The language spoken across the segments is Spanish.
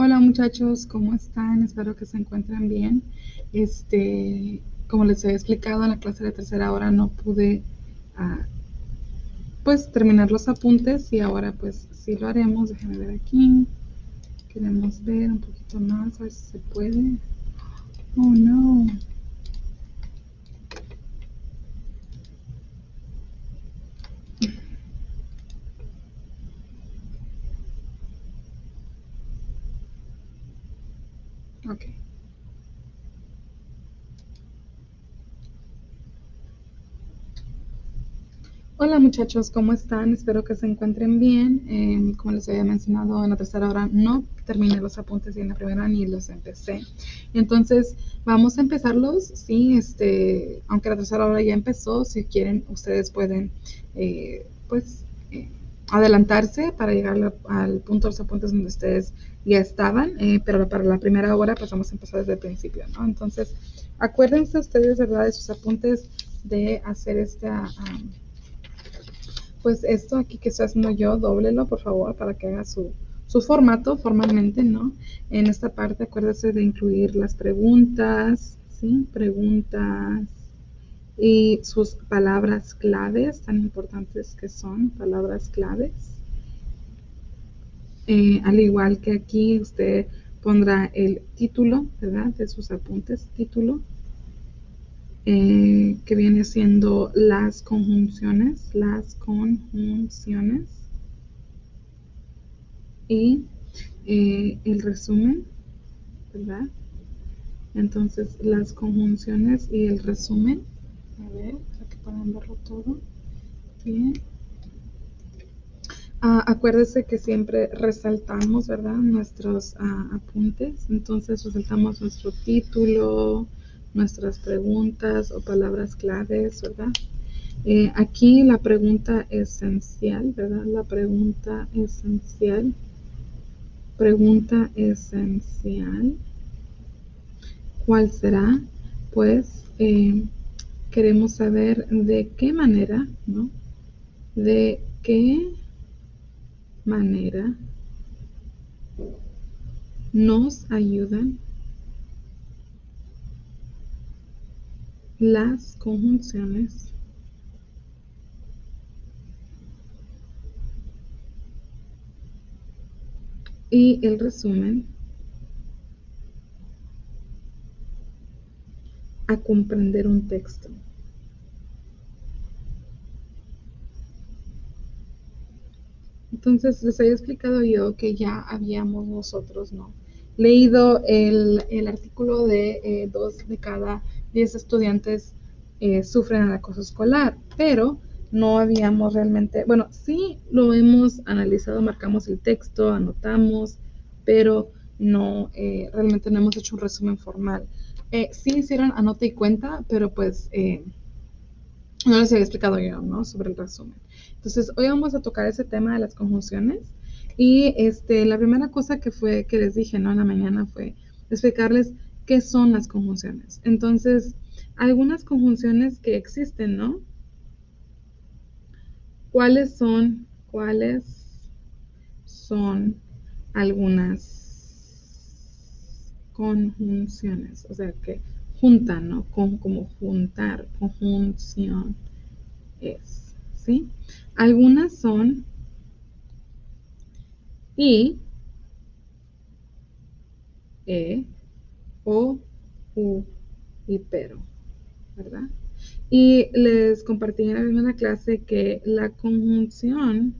Hola muchachos, ¿cómo están? Espero que se encuentren bien. Como les he explicado en la clase de tercera hora, no pude ah, pues terminar los apuntes y ahora pues sí lo haremos. Déjenme ver aquí. Queremos ver un poquito más, a ver si se puede. Oh no. Ok. Hola muchachos, ¿cómo están? Espero que se encuentren bien. Como les había mencionado en la tercera hora, no terminé los apuntes y en la primera ni los empecé. Entonces, vamos a empezarlos, sí, aunque la tercera hora ya empezó, si quieren, ustedes pueden, pues, adelantarse para llegar al punto de los apuntes donde ustedes ya estaban, pero para la primera hora, pues vamos a empezar desde el principio, ¿no? Entonces, acuérdense ustedes, ¿verdad?, de sus apuntes de hacer pues esto aquí que estoy haciendo yo, dóblelo por favor para que haga su formato formalmente, ¿no? En esta parte acuérdese de incluir las preguntas, ¿sí? Preguntas y sus palabras claves, tan importantes que son, palabras claves. Al igual que aquí usted pondrá el título, ¿verdad? De sus apuntes, título. Que viene siendo las conjunciones y el resumen, ¿verdad? Entonces, las conjunciones y el resumen. A ver, para que puedan verlo todo. Bien. Acuérdese que siempre resaltamos, ¿verdad? Nuestros apuntes. Entonces, resaltamos nuestro título, nuestras preguntas o palabras claves, ¿verdad? Aquí la pregunta esencial, ¿verdad? La pregunta esencial. Pregunta esencial. ¿Cuál será? Pues queremos saber de qué manera, ¿no? De qué manera nos ayudan las conjunciones y el resumen a comprender un texto. Entonces, les había explicado yo que ya habíamos nosotros, ¿no?, leído el artículo de 2 de cada 10 estudiantes sufren el acoso escolar, pero no habíamos realmente, bueno, sí lo hemos analizado, marcamos el texto, anotamos, pero no, realmente no hemos hecho un resumen formal. Sí hicieron anota y cuenta, pero pues no les había explicado yo, ¿no?, sobre el resumen. Entonces, hoy vamos a tocar ese tema de las conjunciones. Y la primera cosa que les dije, ¿no?, en la mañana fue explicarles qué son las conjunciones. Entonces, algunas conjunciones que existen, ¿no? ¿Cuáles son algunas conjunciones? O sea, que juntan, ¿no? Como juntar, conjunción es, ¿sí? Algunas son y, o, u y pero, ¿verdad? Y les compartí en la misma clase que la conjunción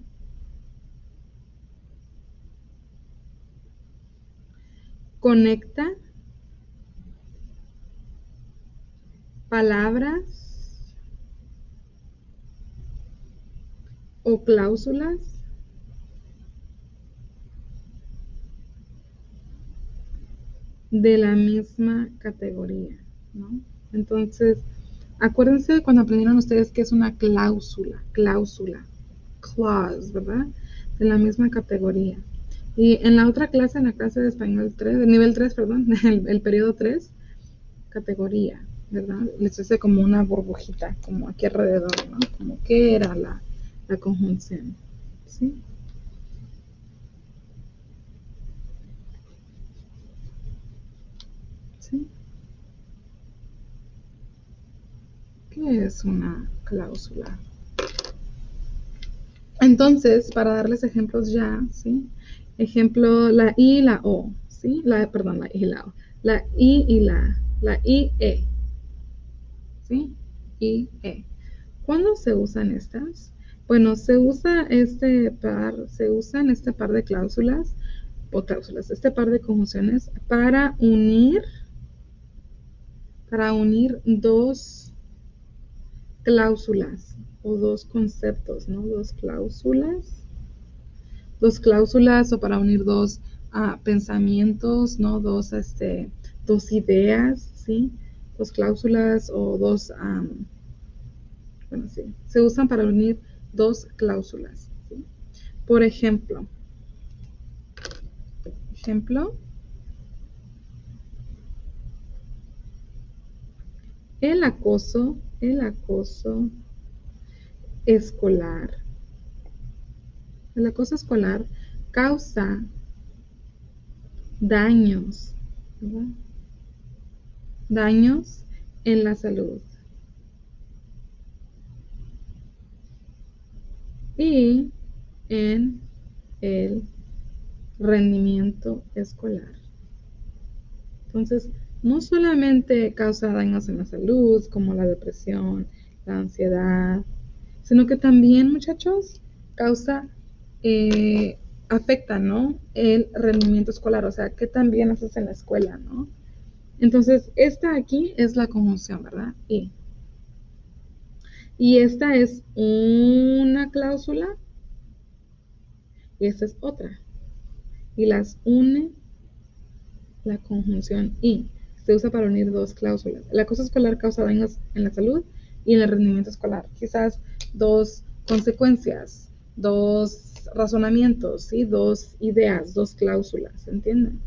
conecta palabras o cláusulas de la misma categoría, ¿no? Entonces, acuérdense cuando aprendieron ustedes que es una cláusula, clause, ¿verdad? De la misma categoría. Y en la otra clase, en la clase de español 3, de nivel 3, perdón, el periodo 3, categoría, ¿verdad? Les hace como una burbujita, como aquí alrededor, ¿no? Como qué era la conjunción, ¿sí? ¿sí? ¿Qué es una cláusula? Entonces, para darles ejemplos ya, ¿sí? Ejemplo, la I y la O, ¿sí? Perdón, la I y la O. La I y la IE, ¿sí? IE. ¿Cuándo se usan estas? Bueno, se usan este par de cláusulas, o cláusulas, este par de conjunciones para unir dos cláusulas o dos conceptos, ¿no? Dos cláusulas o para unir dos pensamientos, ¿no? Dos ideas, ¿sí? Dos cláusulas o bueno, sí, se usan para unir dos cláusulas, ¿sí? Por ejemplo, el acoso escolar. El acoso escolar causa daños, ¿verdad? Daños en la salud y en el rendimiento escolar. Entonces, no solamente causa daños en la salud, como la depresión, la ansiedad, sino que también, muchachos, causa, afecta, ¿no? El rendimiento escolar, o sea, que también haces en la escuela, ¿no? Entonces, esta aquí es la conjunción, ¿verdad? Y esta es una cláusula y esta es otra. Y las une la conjunción y. Se usa para unir dos cláusulas. El acoso escolar causa daños en la salud y en el rendimiento escolar. Quizás dos consecuencias, dos razonamientos, ¿sí? Dos ideas, dos cláusulas, ¿entienden?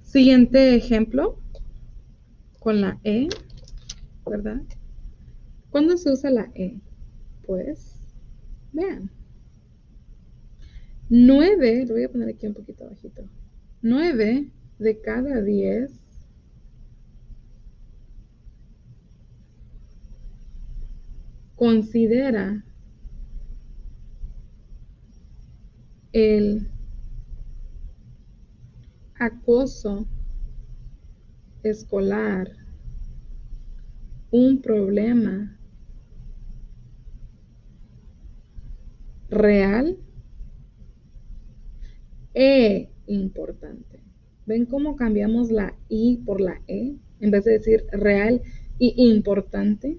Siguiente ejemplo con la E, ¿verdad? ¿Cuándo se usa la E? Pues, vean, 9, lo voy a poner aquí un poquito bajito. 9 de cada 10 considera el acoso escolar un problema real e importante. ¿Ven cómo cambiamos la I por la E? En vez de decir real y importante,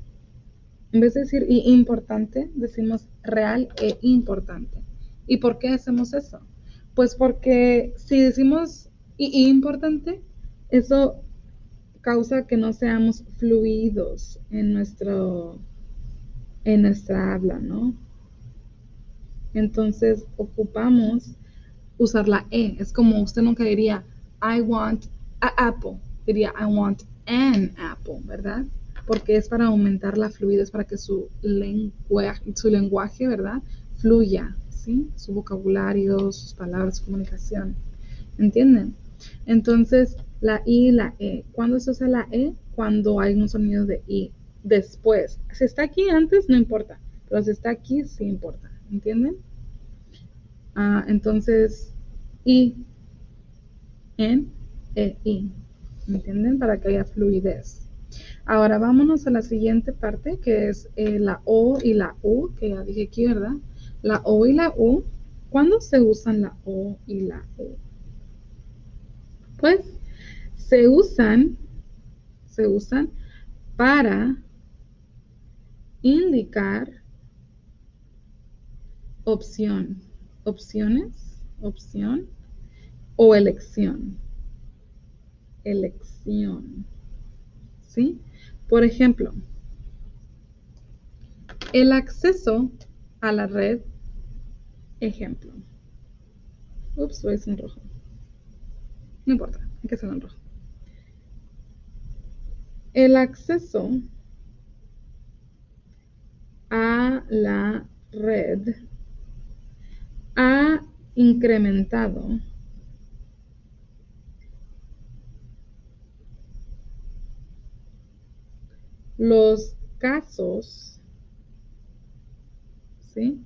en vez de decir y importante, decimos real e importante. ¿Y por qué hacemos eso? Pues porque si decimos y importante, eso causa que no seamos fluidos en nuestra habla, ¿no? Entonces ocupamos usar la E. Es como usted nunca diría I want a apple, diría I want an apple, ¿verdad? Porque es para aumentar la fluidez, para que su lenguaje, ¿verdad? Fluya, ¿sí? Su vocabulario, sus palabras, su comunicación. ¿Entienden? Entonces, la I y la E. ¿Cuándo se usa la E? Cuando hay un sonido de I. Después. Si está aquí antes, no importa. Pero si está aquí, sí importa. ¿Entienden? Entonces, I, en, e, I. ¿Entienden? Para que haya fluidez. Ahora vámonos a la siguiente parte, que es la O y la U, que ya dije aquí, ¿verdad? La O y la U. ¿Cuándo se usan la O y la U? Pues se usan para indicar opción, opción o elección, ¿sí? Por ejemplo, el acceso a la red, ejemplo. Ups, lo hice en rojo. No importa, hay que hacerlo en rojo. El acceso a la red ha incrementado los casos, ¿sí?,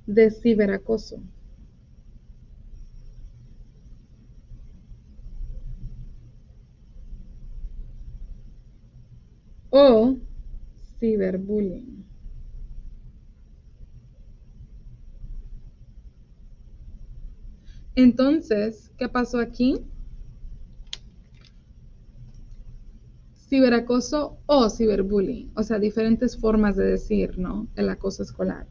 de ciberacoso. O ciberbullying. Entonces, ¿qué pasó aquí? Ciberacoso o ciberbullying, o sea, diferentes formas de decir, ¿no?, el acoso escolar.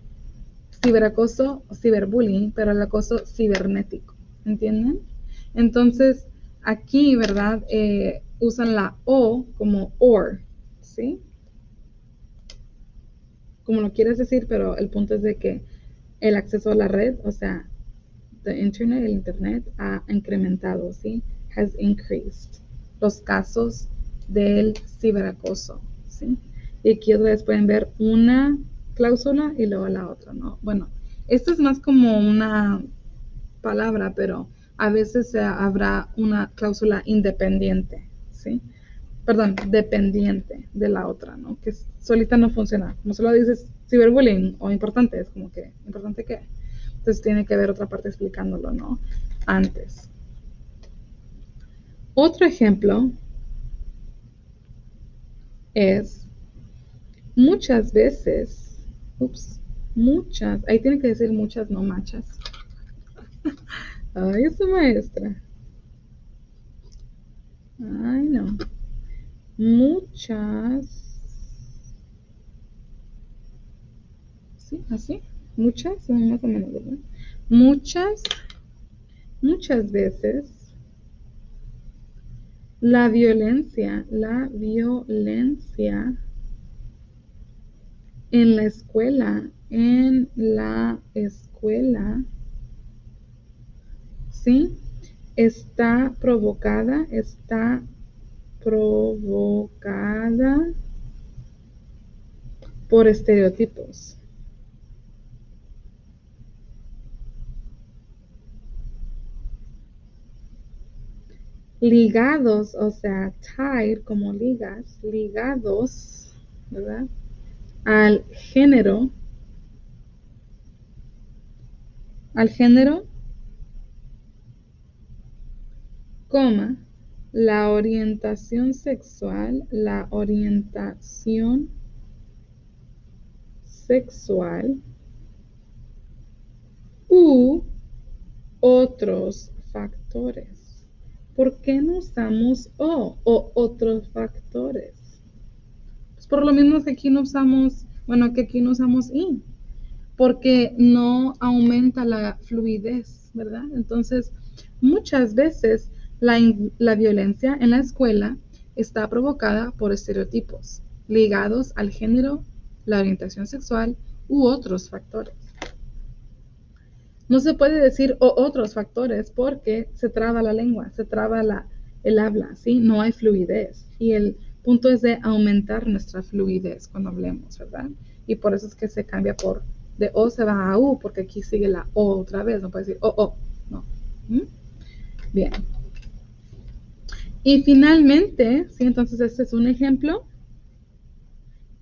Ciberacoso o ciberbullying, pero el acoso cibernético, ¿entienden? Entonces, aquí, ¿verdad? Usan la O como or, ¿sí? Como lo quieres decir, pero el punto es de que el acceso a la red, o sea, el internet ha incrementado, ¿sí? Has increased los casos del ciberacoso, ¿sí? Y aquí otra vez pueden ver una cláusula y luego la otra, ¿no? Bueno, esto es más como una palabra, pero a veces habrá una cláusula independiente, ¿sí? Perdón, dependiente de la otra, ¿no? Que solita no funciona. Como solo dices ciberbullying o importante, es como que, ¿importante qué? Entonces tiene que haber otra parte explicándolo, ¿no? Antes. Otro ejemplo es muchas veces, ahí tiene que decir muchas, no machas. Ay, esa maestra. Ay, no. Muchas, ¿sí? ¿Así? Muchas, más o menos, ¿verdad? Muchas veces la violencia en la escuela, ¿sí? Está provocada por estereotipos. Ligados, o sea, tied como ligas, ligados, ¿verdad? Al género, coma, la orientación sexual u otros factores. ¿Por qué no usamos o otros factores? Pues por lo mismo que aquí no usamos, bueno, que aquí no usamos y, porque no aumenta la fluidez, ¿verdad? Entonces, muchas veces la violencia en la escuela está provocada por estereotipos ligados al género, la orientación sexual u otros factores. No se puede decir otros factores porque se traba la lengua, se traba el habla, ¿sí? No hay fluidez. Y el punto es de aumentar nuestra fluidez cuando hablemos, ¿verdad? Y por eso es que se cambia de O se va a U, porque aquí sigue la O otra vez, no puede decir o, no. ¿Mm? Bien. Y finalmente, ¿sí? Entonces este es un ejemplo,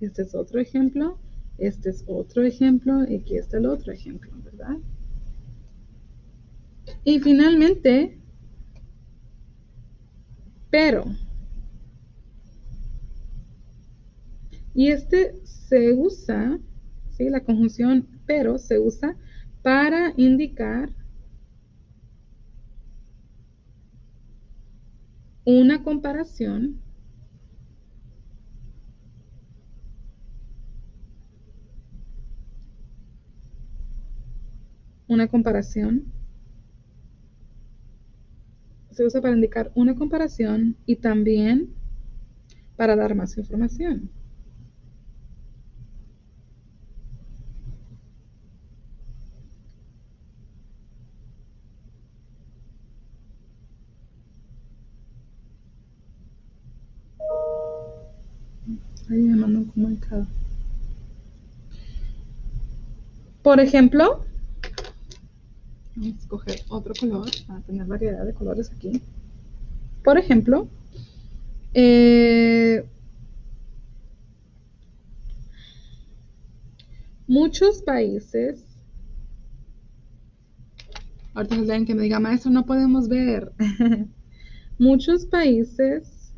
este es otro ejemplo, este es otro ejemplo, y aquí está el otro ejemplo, ¿verdad? Y finalmente, pero. Y este se usa, ¿sí? La conjunción pero se usa para indicar una comparación se usa para indicar una comparación y también para dar más información. Ahí me mando un comunicado. Por ejemplo, vamos a escoger otro color para tener variedad de colores aquí. Por ejemplo, Muchos países, ahorita hay alguien que me diga, maestro, no podemos ver. Muchos países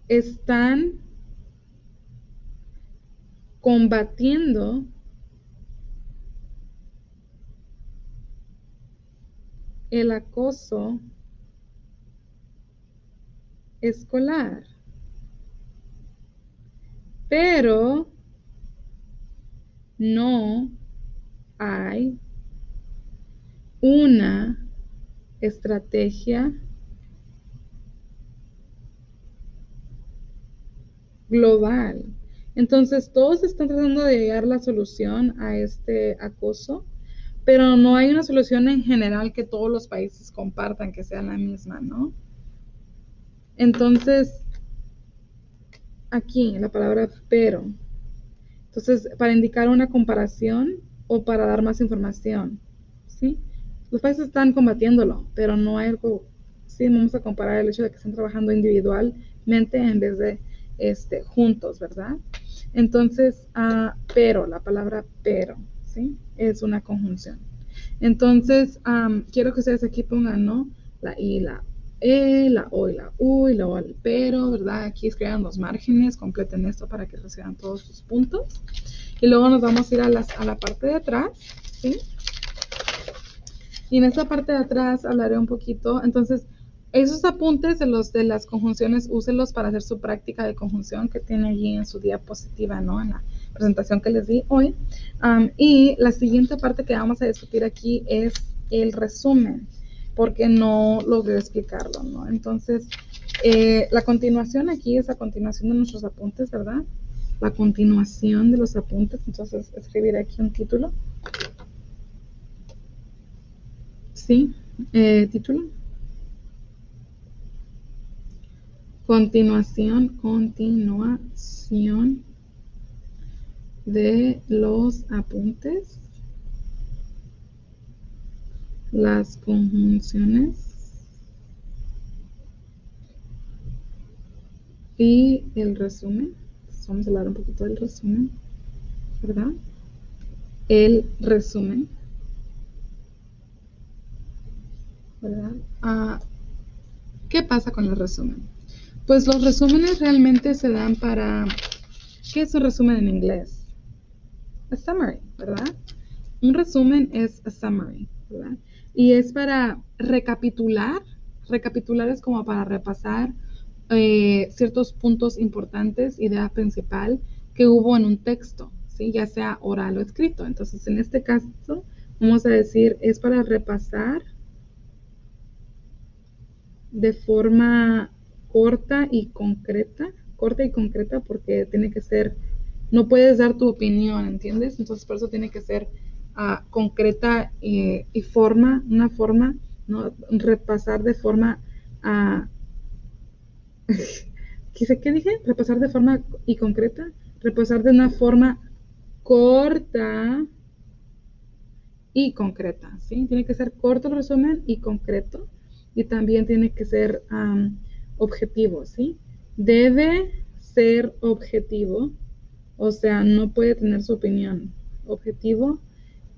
están combatiendo el acoso escolar, pero no hay una estrategia global. Entonces, todos están tratando de llegar a la solución a este acoso, pero no hay una solución en general que todos los países compartan, que sea la misma, ¿no? Entonces, aquí la palabra pero. Entonces, para indicar una comparación o para dar más información, ¿sí? Los países están combatiéndolo, pero no hay algo, sí, vamos a comparar el hecho de que están trabajando individualmente en vez de juntos, ¿verdad? Entonces, pero, la palabra pero, ¿sí? Es una conjunción. Entonces, quiero que ustedes aquí pongan, ¿no? La I, la E, la O y la U y luego el pero, ¿verdad? Aquí escriban los márgenes, completen esto para que reciban todos sus puntos. Y luego nos vamos a ir a la parte de atrás, ¿sí? Y en esta parte de atrás hablaré un poquito, entonces, esos apuntes de las conjunciones, úselos para hacer su práctica de conjunción que tiene allí en su diapositiva, ¿no? En la presentación que les di hoy. Y la siguiente parte que vamos a discutir aquí es el resumen, porque no logré explicarlo, ¿no? Entonces, la continuación aquí es la continuación de nuestros apuntes, ¿verdad? La continuación de los apuntes, entonces escribiré aquí un título. Sí, título. Continuación de los apuntes, las conjunciones y el resumen. Vamos a hablar un poquito del resumen, ¿verdad? El resumen, ¿verdad? ¿Qué pasa con el resumen? Pues los resúmenes realmente se dan para... ¿Qué es un resumen en inglés? A summary, ¿verdad? Un resumen es a summary, ¿verdad? Y es para recapitular. Recapitular es como para repasar ciertos puntos importantes, idea principal que hubo en un texto, ¿sí? Ya sea oral o escrito. Entonces, en este caso, vamos a decir, es para repasar de forma corta y concreta porque tiene que ser, no puedes dar tu opinión, ¿entiendes? Entonces por eso tiene que ser concreta y una forma, ¿no? Repasar de forma, ¿qué dije? Repasar de forma y concreta, repasar de una forma corta y concreta, ¿sí? Tiene que ser corto el resumen y concreto, y también tiene que ser objetivo, ¿sí? Debe ser objetivo, o sea, no puede tener su opinión. Objetivo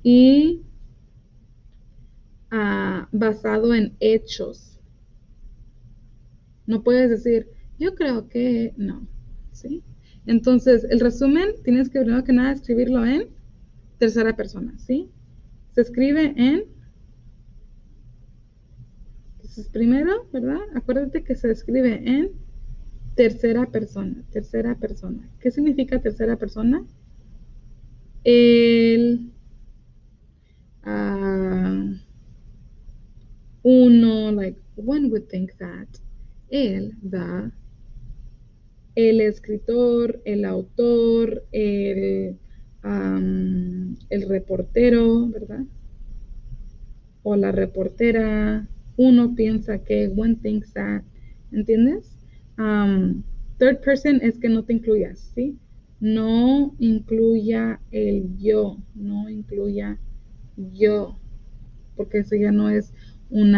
y basado en hechos. No puedes decir, yo creo que no, ¿sí? Entonces, el resumen tienes que primero que nada escribirlo en tercera persona, ¿sí? Se escribe en... Entonces, primero, ¿verdad? Acuérdate que se escribe en tercera persona, tercera persona. ¿Qué significa tercera persona? El uno, like one would think that, el escritor, el autor, el reportero, ¿verdad? O la reportera, uno piensa que, one thinks that, ¿entiendes? Third person es que no te incluyas, ¿sí? No incluya el yo, no incluya yo, porque eso ya no es un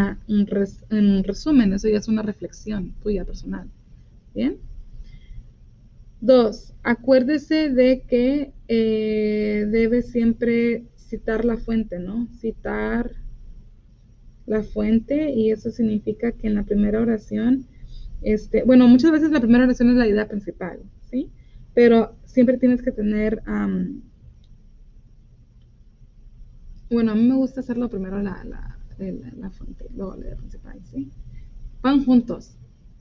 resumen, eso ya es una reflexión tuya personal, ¿bien? 2, acuérdese de que debe siempre citar la fuente, ¿no? Citar la fuente, y eso significa que en la primera oración, bueno, muchas veces la primera oración es la idea principal, ¿sí? Pero siempre tienes que tener, bueno, a mí me gusta hacerlo primero la fuente, luego la idea principal, ¿sí? Van juntos,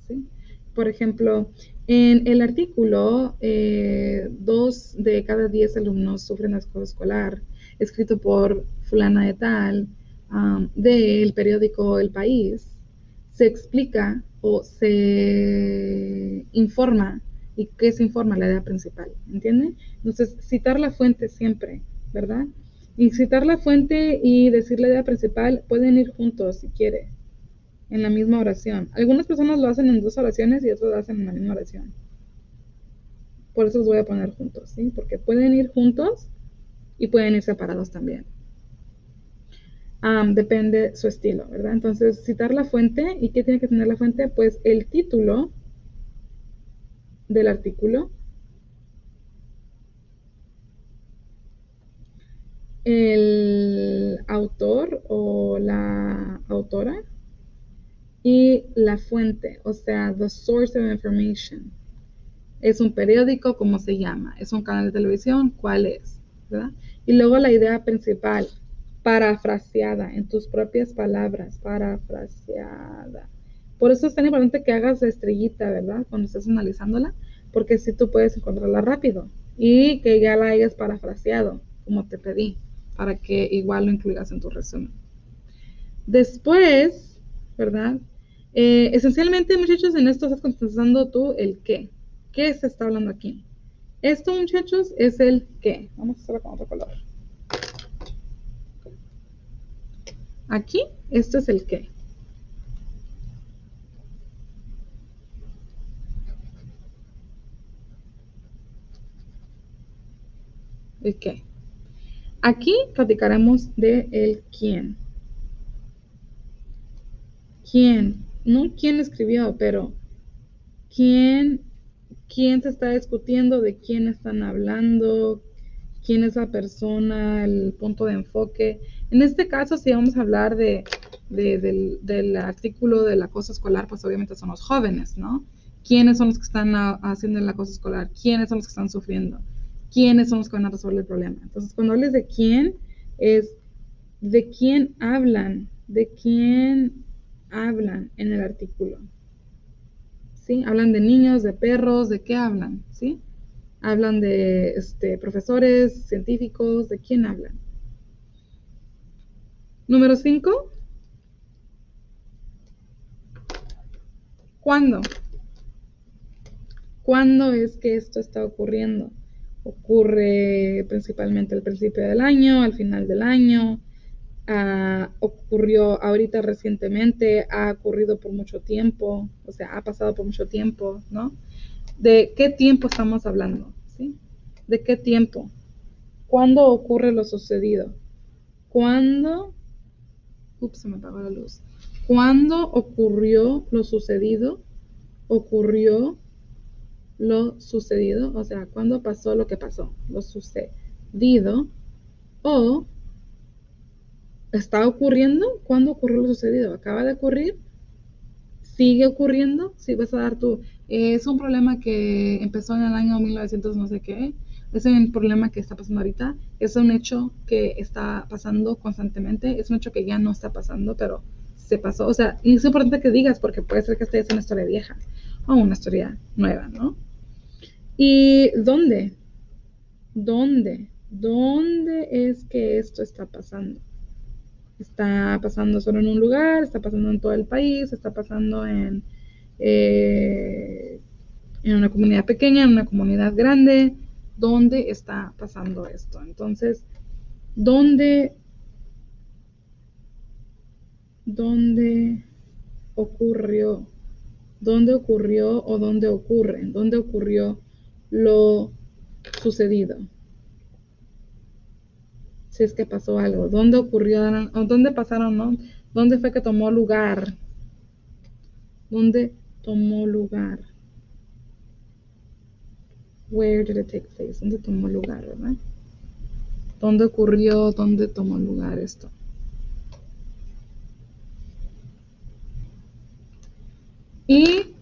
¿sí? Por ejemplo, en el artículo 2 de cada 10 alumnos sufren acoso escolar, escrito por fulana de tal, del periódico El País, se explica o se informa. ¿Y qué se informa? La idea principal, ¿entienden? Entonces, citar la fuente siempre, ¿verdad? Y citar la fuente y decir la idea principal pueden ir juntos si quiere, en la misma oración. Algunas personas lo hacen en 2 oraciones y otros lo hacen en la misma oración. Por eso los voy a poner juntos, ¿sí? Porque pueden ir juntos y pueden ir separados también. Depende su estilo, ¿verdad? Entonces, citar la fuente. ¿Y qué tiene que tener la fuente? Pues el título del artículo, el autor o la autora y la fuente, o sea, the source of information. ¿Es un periódico? ¿Cómo se llama? ¿Es un canal de televisión? ¿Cuál es? ¿Verdad? Y luego la idea principal, parafraseada, en tus propias palabras, parafraseada. Por eso es tan importante que hagas la estrellita, ¿verdad? Cuando estés analizándola, porque si tú puedes encontrarla rápido y que ya la hayas parafraseado, como te pedí, para que igual lo incluyas en tu resumen. Después, ¿verdad? Esencialmente, muchachos, en esto estás contestando tú el qué. ¿Qué se está hablando aquí? Esto, muchachos, es el qué. Vamos a hacerlo con otro color. Aquí, esto es el qué. El qué. Aquí platicaremos de el quién. ¿Quién? No quién escribió, pero quién se está discutiendo, de quién están hablando, quién es la persona, el punto de enfoque. En este caso, si vamos a hablar del artículo del acoso escolar, pues obviamente son los jóvenes, ¿no? ¿Quiénes son los que están haciendo el acoso escolar? ¿Quiénes son los que están sufriendo? ¿Quiénes son los que van a resolver el problema? Entonces, cuando hables de quién, es de quién hablan, en el artículo. ¿Sí? Hablan de niños, de perros, ¿de qué hablan? ¿Sí? Hablan de profesores, científicos, ¿de quién hablan? Número 5, ¿cuándo? ¿Cuándo es que esto está ocurriendo? Ocurre principalmente al principio del año, al final del año, ocurrió ahorita recientemente, ha ocurrido por mucho tiempo, o sea, ha pasado por mucho tiempo, ¿no? ¿De qué tiempo estamos hablando? ¿Sí? ¿De qué tiempo? ¿Cuándo ocurre lo sucedido? ¿Cuándo? Ups, se me apagó la luz. ¿Cuándo ocurrió lo sucedido? Ocurrió lo sucedido, o sea, ¿cuándo pasó lo que pasó? Lo sucedido. O ¿está ocurriendo? ¿Cuándo ocurrió lo sucedido? ¿Acaba de ocurrir? ¿Sigue ocurriendo? Si vas a dar tu... es un problema que empezó en el año 1900 no sé qué. Es un problema que está pasando ahorita. Es un hecho que está pasando constantemente. Es un hecho que ya no está pasando, pero se pasó. O sea, y es importante que digas porque puede ser que esté en una historia vieja o una historia nueva, ¿no? ¿Y dónde? ¿Dónde? ¿Dónde es que esto está pasando? Está pasando solo en un lugar, está pasando en todo el país, está pasando en una comunidad pequeña, en una comunidad grande. ¿Dónde está pasando esto? Entonces, ¿dónde ocurrió? ¿Dónde ocurrió o dónde ocurre? ¿Dónde ocurrió lo sucedido? Si es que pasó algo. ¿Dónde ocurrió? ¿O dónde pasaron? ¿No? ¿Dónde fue que tomó lugar? ¿Dónde tomó lugar? Where did it take place? ¿Dónde tomó lugar, verdad? ¿Dónde ocurrió? ¿Dónde tomó lugar esto? Y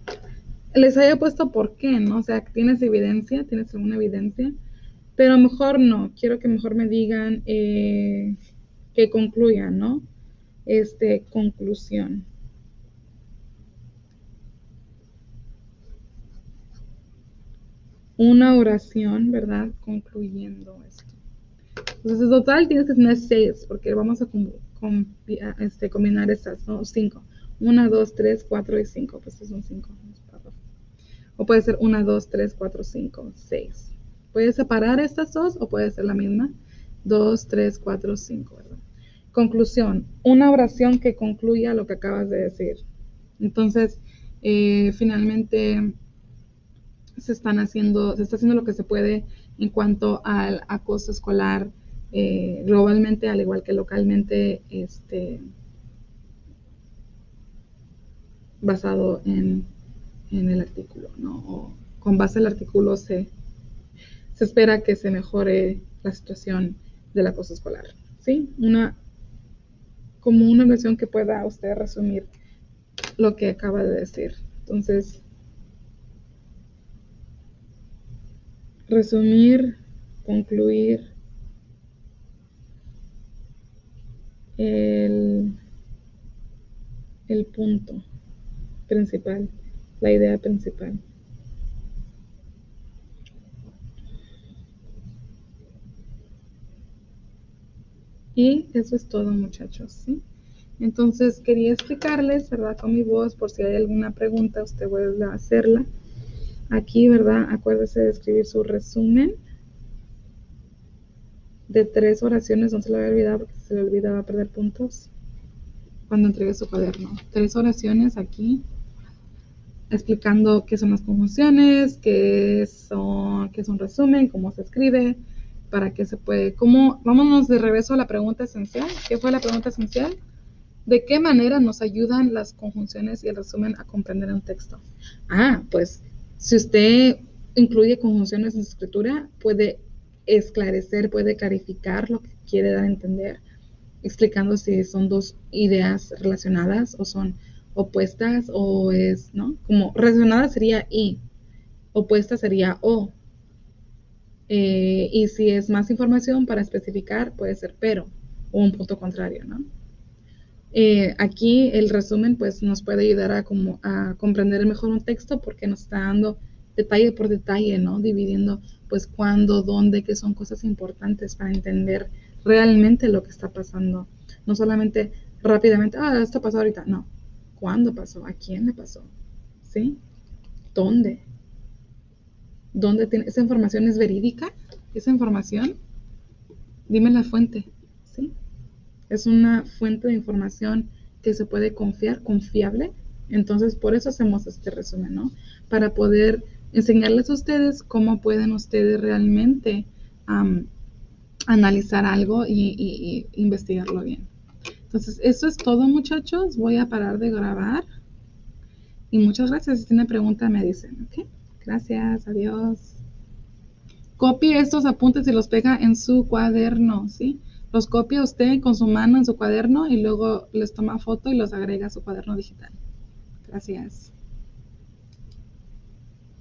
les haya puesto por qué, ¿no? O sea, ¿tienes evidencia? ¿Tienes alguna evidencia? Pero mejor no. Quiero que mejor me digan que concluyan, ¿no? Conclusión. Una oración, ¿verdad? Concluyendo esto. Entonces, en total tienes que tener 6, porque vamos a combinar estas, ¿no? 5. 1, 2, 3, 4 y 5. Pues son 5. O puede ser 1, 2, 3, 4, 5, 6. Puedes separar estas dos o puede ser la misma. 2, 3, 4, 5, ¿verdad? Conclusión. Una oración que concluya lo que acabas de decir. Entonces, finalmente se está haciendo lo que se puede en cuanto al acoso escolar globalmente, al igual que localmente, basado en el artículo, ¿no? O con base al artículo se espera que se mejore la situación del acoso escolar, ¿sí? Como una versión que pueda usted resumir lo que acaba de decir. Entonces, resumir, concluir el punto principal, la idea principal. Y eso es todo, muchachos, ¿sí? Entonces quería explicarles, ¿verdad? Con mi voz, por si hay alguna pregunta, usted vuelve a hacerla. Aquí, ¿verdad? Acuérdese de escribir su resumen de 3 oraciones, no se lo voy a olvidar porque si se le olvida va a perder puntos cuando entregue su cuaderno. 3 oraciones aquí, explicando qué son las conjunciones, qué es un resumen, cómo se escribe, para qué se puede, cómo, vámonos de regreso a la pregunta esencial. ¿Qué fue la pregunta esencial? ¿De qué manera nos ayudan las conjunciones y el resumen a comprender un texto? Pues si usted incluye conjunciones en su escritura, puede esclarecer, puede clarificar lo que quiere dar a entender, explicando si son dos ideas relacionadas o son opuestas o es, ¿no? Como relacionada sería y, opuesta sería o. Y si es más información para especificar, puede ser pero o un punto contrario, ¿no? Aquí el resumen pues nos puede ayudar a comprender mejor un texto porque nos está dando detalle por detalle, ¿no? Dividiendo pues cuándo, dónde, que son cosas importantes para entender realmente lo que está pasando. No solamente rápidamente, esto pasó ahorita, no. ¿Cuándo pasó? ¿A quién le pasó? ¿Sí? ¿Dónde? ¿Dónde tiene? ¿Esa información es verídica? ¿Esa información? Dime la fuente, ¿sí? Es una fuente de información que se puede confiar, confiable. Entonces, por eso hacemos este resumen, ¿no? Para poder enseñarles a ustedes cómo pueden ustedes realmente analizar algo y investigarlo bien. Entonces, eso es todo, muchachos. Voy a parar de grabar. Y muchas gracias. Si tienen pregunta, me dicen, ¿ok? Gracias, adiós. Copie estos apuntes y los pega en su cuaderno, ¿sí? Los copia usted con su mano en su cuaderno y luego les toma foto y los agrega a su cuaderno digital. Gracias.